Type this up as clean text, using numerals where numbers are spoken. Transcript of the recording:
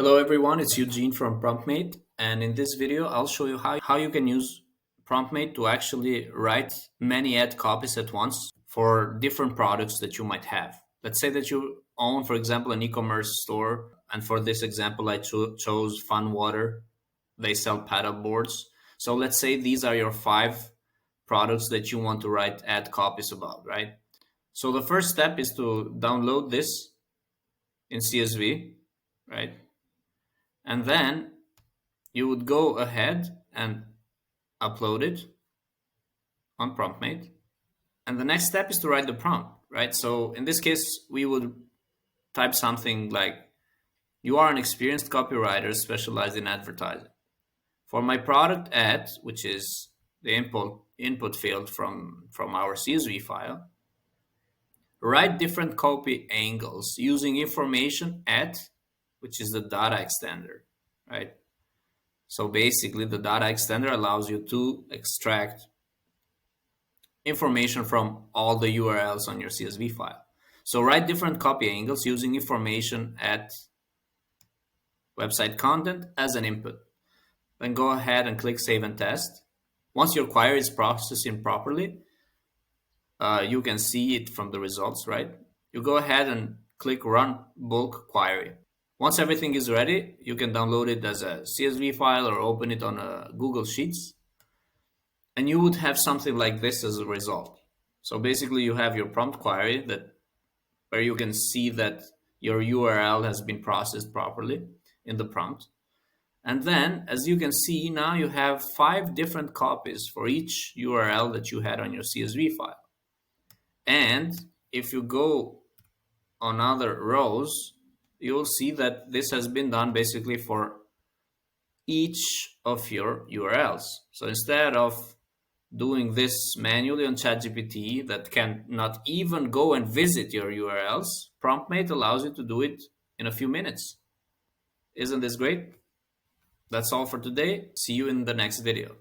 Hello everyone, it's Eugene from Promptmate, and in this video I'll show you how you can use Promptmate to actually write many ad copies at once for different products that you might have. Let's say that you own, for example, an e-commerce store, and for this example I chose Fun Water. They sell paddle boards. So let's say these are your 5 products that you want to write ad copies about, right? So the first step is to download this in CSV, right? And then you would go ahead and upload it on Promptmate. And the next step is to write the prompt, right? So in this case, we would type something like, you are an experienced copywriter specialized in advertising. For my product ad, which is the input field from our CSV file, write different copy angles using information at, which is the data extender, right? So basically, the data extender allows you to extract information from all the URLs on your CSV file. So write different copy angles using information at website content as an input. Then go ahead and click Save and Test. Once your query is processing properly, you can see it from the results, right? You go ahead and click Run Bulk Query. Once everything is ready, you can download it as a CSV file or open it on a Google Sheets. And you would have something like this as a result. So basically you have your prompt query where you can see that your URL has been processed properly in the prompt. And then, as you can see, now you have 5 different copies for each URL that you had on your CSV file. And if you go on other rows, you'll see that this has been done basically for each of your URLs. So instead of doing this manually on ChatGPT that can not even go and visit your URLs, Promptmate allows you to do it in a few minutes. Isn't this great? That's all for today. See you in the next video.